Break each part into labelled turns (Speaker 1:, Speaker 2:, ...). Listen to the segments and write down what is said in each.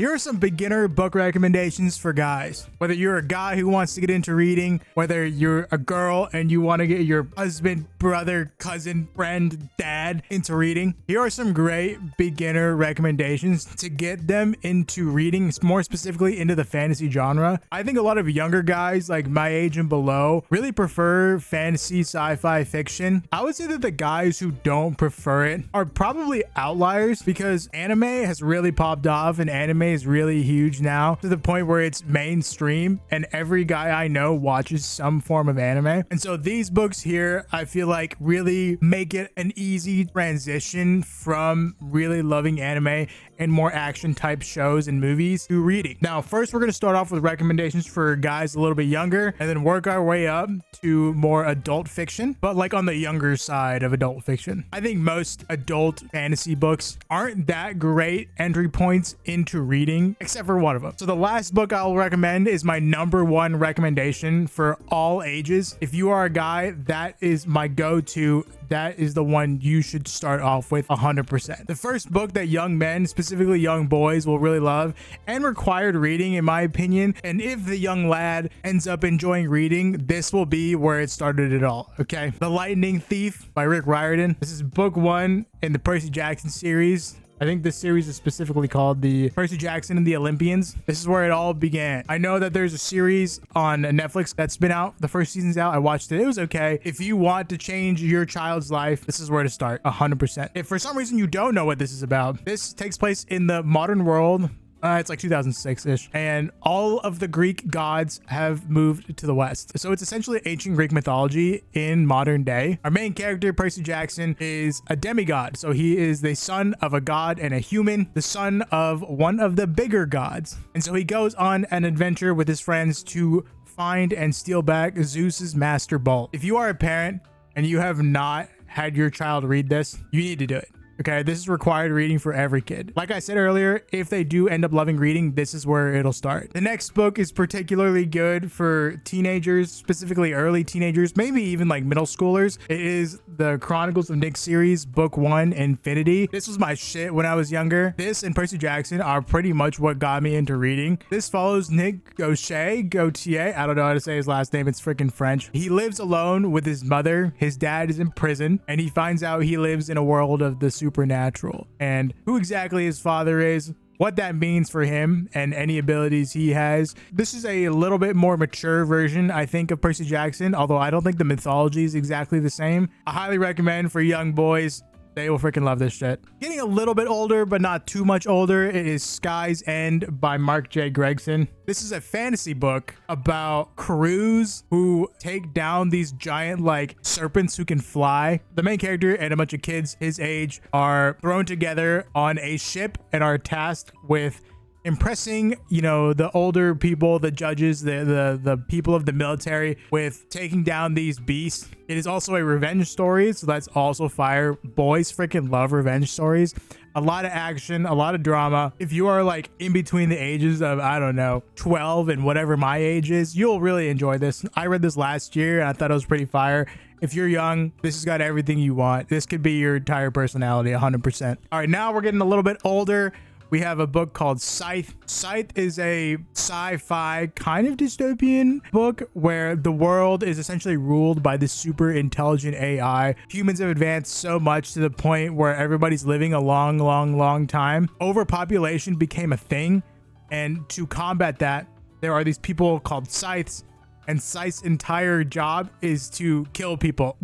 Speaker 1: Here are some beginner book recommendations for guys. Whether you're a guy who wants to get into reading, whether you're a girl and you want to get your husband, brother, cousin, friend, dad into reading, here are some great beginner recommendations to get them into reading, more specifically into the fantasy genre. I think a lot of younger guys like my age and below really prefer fantasy sci-fi fiction. I would say that the guys who don't prefer it are probably outliers, because anime has really popped off and anime is really huge now to the point where it's mainstream and every guy I know watches some form of anime. And so these books here, I feel like really make it an easy transition from really loving anime and more action type shows and movies to reading. Now, first we're going to start off with recommendations for guys a little bit younger and then work our way up to more adult fiction, but like on the younger side of adult fiction. I think most adult fantasy books aren't that great entry points into reading, except for one of them. So the last book I'll recommend is my #1 recommendation for all ages. If you are a guy, that is my go-to. That is the one you should start off with 100%. The first book that young men, specifically young boys, will really love and required reading, in my opinion. And if the young lad ends up enjoying reading, this will be where it started it all, okay? The Lightning Thief by Rick Riordan. This is book 1 in the Percy Jackson series. I think this series is specifically called the Percy Jackson and the Olympians. This is where it all began. I know that there's a series on Netflix that's been out. The first season's out. I watched it. It was okay. If you want to change your child's life, this is where to start, 100%. If for some reason you don't know what this is about, this takes place in the modern world. It's like 2006-ish, and all of the Greek gods have moved to the West. So it's essentially ancient Greek mythology in modern day. Our main character, Percy Jackson, is a demigod. So he is the son of a god and a human, the son of one of the bigger gods. And so he goes on an adventure with his friends to find and steal back Zeus's master bolt. If you are a parent and you have not had your child read this, you need to do it. Okay, this is required reading for every kid. Like I said earlier, if they do end up loving reading, this is where it'll start. The next book is particularly good for teenagers, specifically early teenagers, maybe even like middle schoolers. It is the Chronicles of Nick series, book 1, Infinity. This was my shit when I was younger. This and Percy Jackson are pretty much what got me into reading. This follows Nick Gautier. I don't know how to say his last name. It's freaking French. He lives alone with his mother. His dad is in prison, and he finds out he lives in a world of the supernatural, and who exactly his father is, what that means for him, and any abilities he has. This is a little bit more mature version, I think, of Percy Jackson, although I don't think the mythology is exactly the same. I highly recommend for young boys. They will freaking love this shit. Getting a little bit older, but not too much older, it is Sky's End by Mark J. Gregson. This is a fantasy book about crews who take down these giant like serpents who can fly. The main character and a bunch of kids his age are thrown together on a ship and are tasked with impressing, you know, the older people, the judges, the people of the military with taking down these beasts. It is also a revenge story, so that's also fire. Boys freaking love revenge stories. A lot of action, a lot of drama. If you are like in between the ages of, I don't know, 12 and whatever my age is, you'll really enjoy this. I read this last year and I thought it was pretty fire. If you're young, this has got everything you want. This could be your entire personality, 100%. All right, now we're getting a little bit older. We have a book called Scythe. Scythe is a sci-fi kind of dystopian book where the world is essentially ruled by this super intelligent AI. Humans have advanced so much to the point where everybody's living a long time. Overpopulation became a thing. And to combat that, there are these people called Scythes, and Scythe's entire job is to kill people.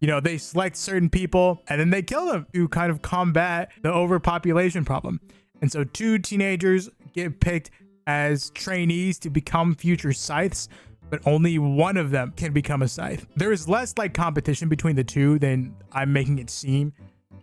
Speaker 1: You know, they select certain people and then they kill them to kind of combat the overpopulation problem. And so 2 teenagers get picked as trainees to become future Scythes, but only one of them can become a Scythe. There is less like competition between the two than I'm making it seem,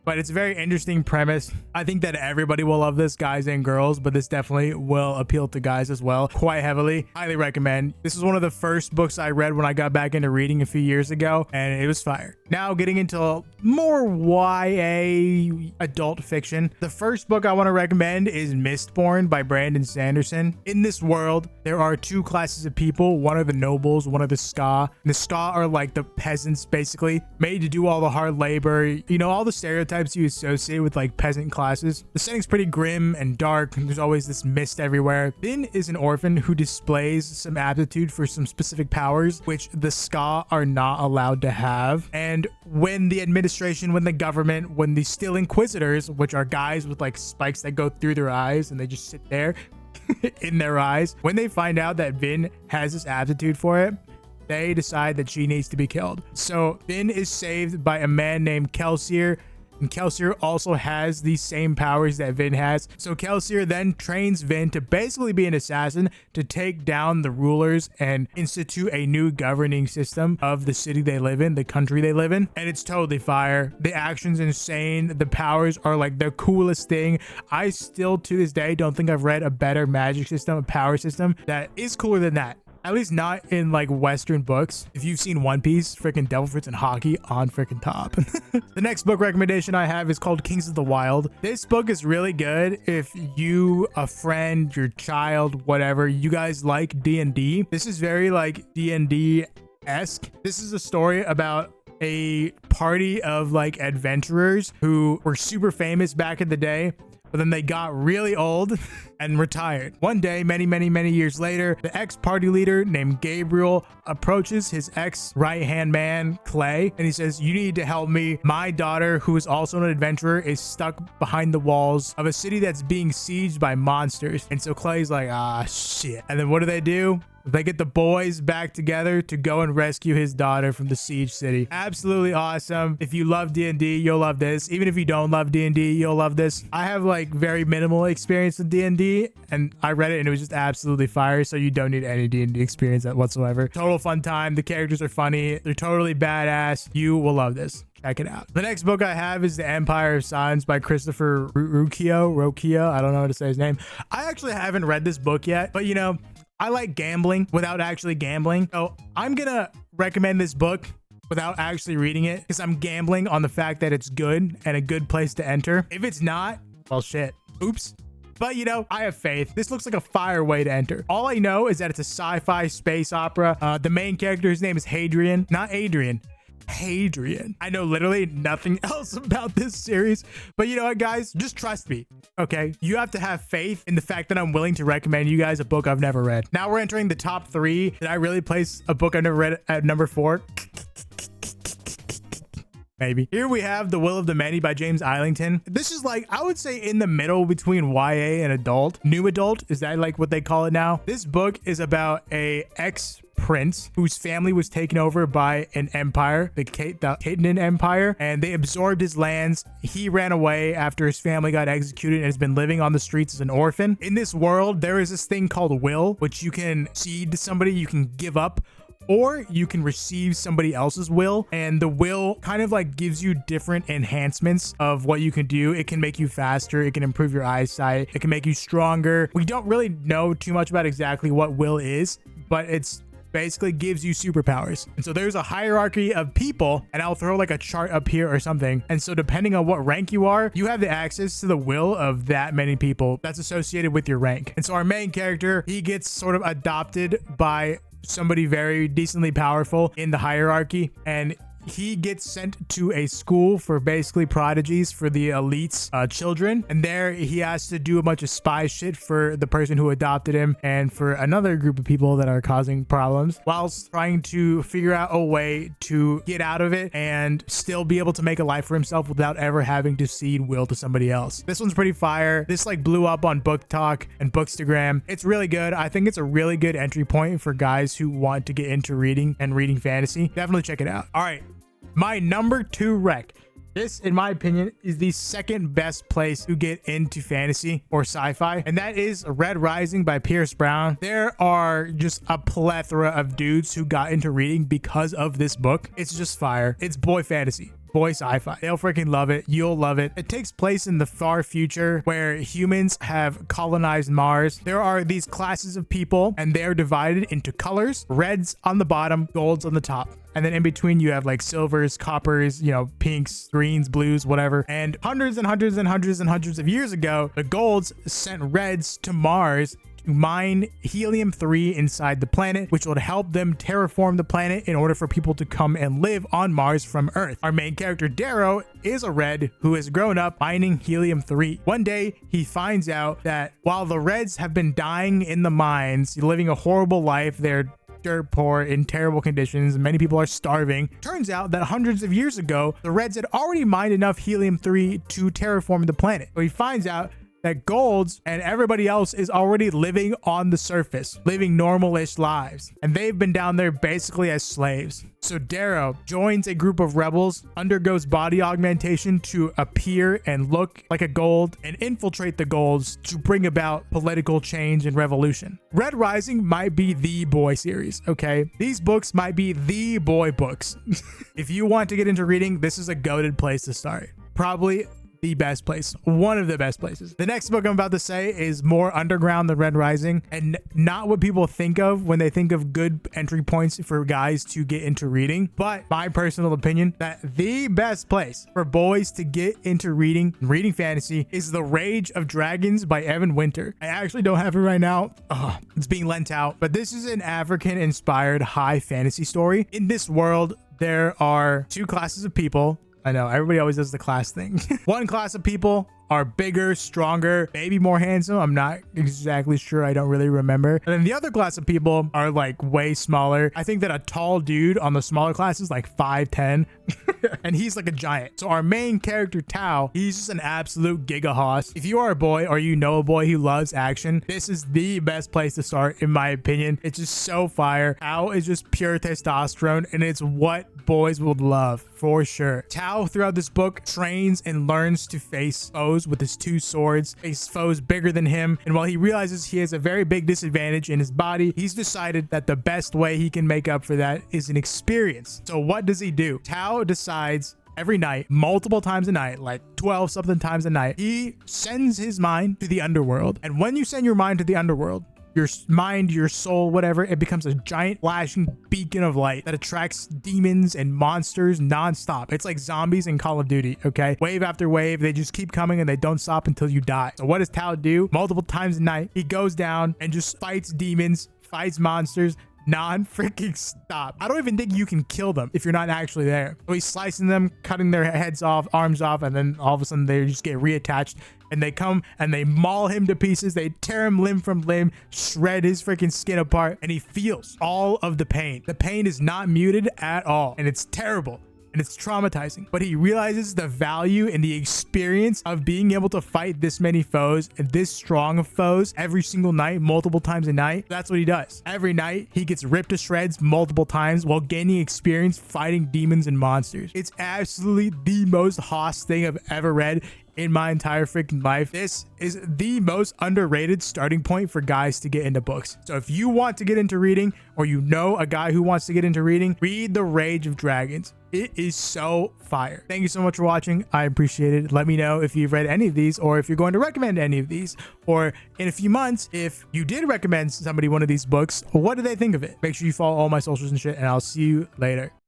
Speaker 1: but it's a very interesting premise. I think that everybody will love this, guys and girls, but this definitely will appeal to guys as well quite heavily. Highly recommend. This was one of the first books I read when I got back into reading a few years ago, and it was fire. Now getting into more YA adult fiction. The first book I want to recommend is Mistborn by Brandon Sanderson. In this world, there are 2 classes of people. One are the nobles, one are the ska. And the ska are like the peasants, basically, made to do all the hard labor. You know, all the stereotypes stereotypes you associate with like peasant classes. The setting's pretty grim and dark, and there's always this mist everywhere. Finn is an orphan who displays some aptitude for some specific powers, which the Ska are not allowed to have. And when the administration, when the government, when the Still Inquisitors, which are guys with like spikes that go through their eyes and they just sit there in their eyes, when they find out that Finn has this aptitude for it, they decide that she needs to be killed. So Finn is saved by a man named Kelsier, and Kelsier also has these same powers that Finn has. So Kelsier then trains Finn to basically be an assassin, to take down the rulers and institute a new governing system of the city they live in, the country they live in. And it's totally fire. The action's insane. The powers are like the coolest thing. I still to this day don't think I've read a better magic system, a power system that is cooler than that. At least not in like Western books. If you've seen One Piece, freaking Devil Fruits and Hockey on freaking top. The next book recommendation I have is called Kings of the Wyld. This book is really good if you, a friend, your child, whatever, you guys like D&D. This is very like D&D-esque. This is a story about a party of like adventurers who were super famous back in the day, but then they got really old and retired. One day, many years later, the ex-party leader named Gabriel approaches his ex-right-hand man, Clay, and he says, "You need to help me. My daughter, who is also an adventurer, is stuck behind the walls of a city that's being sieged by monsters." And so Clay's like, ah, shit. And then what do? They get the boys back together to go and rescue his daughter from the siege city. Absolutely awesome. If you love D&D, you'll love this. Even if you don't love D&D, you'll love this. I have like very minimal experience with D&D, and I read it and it was just absolutely fire. So you don't need any D&D experience whatsoever. Total fun time. The characters are funny. They're totally badass. You will love this. Check it out. The next book I have is The Empire of Silence by Christopher Rucchio. I don't know how to say his name. I actually haven't read this book yet, but you know, I like gambling without actually gambling. So I'm gonna recommend this book without actually reading it, because I'm gambling on the fact that it's good and a good place to enter. If it's not, well, shit. Oops. But you know, I have faith. This looks like a fire way to enter. All I know is that it's a sci-fi space opera. The main character, his name is Hadrian, not Adrian. Hadrian. I know literally nothing else about this series, but you know what, guys, just trust me. Okay, you have to have faith in the fact that I'm willing to recommend you guys a book I've never read. Now we're entering the top 3. Did I really place a book I've never read at number 4? Maybe. Here we have The Will of the Many by James Islington. This is like, I would say in the middle between YA and adult. New adult, is that like what they call it now? This book is about a ex-prince whose family was taken over by an empire, the Khatan Empire, and they absorbed his lands. He ran away after his family got executed and has been living on the streets as an orphan. In this world, there is this thing called will, which you can cede to somebody, you can give up, or you can receive somebody else's will. And the will kind of like gives you different enhancements of what you can do. It can make you faster. It can improve your eyesight. It can make you stronger. We don't really know too much about exactly what will is, but it's basically gives you superpowers. And so there's a hierarchy of people, and I'll throw like a chart up here or something. And so depending on what rank you are, you have the access to the will of that many people that's associated with your rank. And so our main character, he gets sort of adopted by somebody very decently powerful in the hierarchy, and he gets sent to a school for basically prodigies, for the elites children, and there he has to do a bunch of spy shit for the person who adopted him and for another group of people that are causing problems, whilst trying to figure out a way to get out of it and still be able to make a life for himself without ever having to cede will to somebody else. This one's pretty fire. This like blew up on Book Talk and Bookstagram. It's really good. I think it's a really good entry point for guys who want to get into reading and reading fantasy. Definitely check it out. All right, my number 2 rec. This, in my opinion, is the second best place to get into fantasy or sci-fi, and that is Red Rising by Pierce Brown. There are just a plethora of dudes who got into reading because of this book. It's just fire. It's boy fantasy, boy sci-fi. They'll freaking love it. You'll love it. It takes place in the far future where humans have colonized Mars. There are these classes of people, and they're divided into colors: reds on the bottom, golds on the top. And then in between you have like silvers, coppers, you know, pinks, greens, blues, whatever. And hundreds of years ago, the golds sent reds to Mars to mine helium-3 inside the planet, which would help them terraform the planet in order for people to come and live on Mars from Earth. Our main character, Darrow, is a red who has grown up mining helium-3. One day, he finds out that while the Reds have been dying in the mines, living a horrible life, they're dirt poor in terrible conditions, many people are starving. Turns out that hundreds of years ago, the Reds had already mined enough helium-3 to terraform the planet. So he finds out that Golds and everybody else is already living on the surface, living normal-ish lives. And they've been down there basically as slaves. So Darrow joins a group of rebels, undergoes body augmentation to appear and look like a Gold, and infiltrate the Golds to bring about political change and revolution. Red Rising might be the boy series, okay? These books might be the boy books. If you want to get into reading, this is a goated place to start. Probably the best place, one of the best places. The next book I'm about to say is more underground than Red Rising, and not what people think of when they think of good entry points for guys to get into reading, but my personal opinion that the best place for boys to get into reading fantasy is The Rage of Dragons by Evan Winter. I actually don't have it right now. It's being lent out, but this is an African inspired high fantasy story. In this world, there are two classes of people. I know everybody always does the class thing. One class of people are bigger, stronger, maybe more handsome. I'm not exactly sure. I don't really remember. And then the other class of people are like way smaller. I think that a tall dude on the smaller class is like 5'10", and he's like a giant. So our main character, Tao, he's just an absolute giga hoss. If you are a boy or you know a boy who loves action, this is the best place to start, in my opinion. It's just so fire. Tao is just pure testosterone, and it's what boys would love for sure. Tao, throughout this book, trains and learns to face foes with his two swords, face foes bigger than him, and while he realizes he has a very big disadvantage in his body, he's decided that the best way he can make up for that is an experience. So what does he do? Tao decides every night, multiple times a night, like 12 something times a night, he sends his mind to the underworld. And when you send your mind to the underworld, your mind, your soul, whatever, it becomes a giant flashing beacon of light that attracts demons and monsters nonstop. It's like zombies in Call of Duty, okay? Wave after wave, they just keep coming and they don't stop until you die. So what does Tao do? Multiple times a night, he goes down and just fights demons, fights monsters, non-freaking stop. I don't even think you can kill them if you're not actually there. So he's slicing them, cutting their heads off, arms off, and then all of a sudden they just get reattached, and they come and they maul him to pieces. They tear him limb from limb, shred his freaking skin apart, and he feels all of the pain. The pain is not muted at all, and it's terrible. And it's traumatizing, but he realizes the value and the experience of being able to fight this many foes and this strong of foes every single night, multiple times a night. That's what he does. Every night he gets ripped to shreds multiple times while gaining experience fighting demons and monsters. It's absolutely the most hoss thing I've ever read in my entire freaking life. This is the most underrated starting point for guys to get into books. So if you want to get into reading, or you know a guy who wants to get into reading, read The Rage of Dragons. It is so fire. Thank you so much for watching. I appreciate it. Let me know if you've read any of these, or if you're going to recommend any of these, or in a few months, if you did recommend somebody one of these books, what do they think of it? Make sure you follow all my socials and shit, and I'll see you later.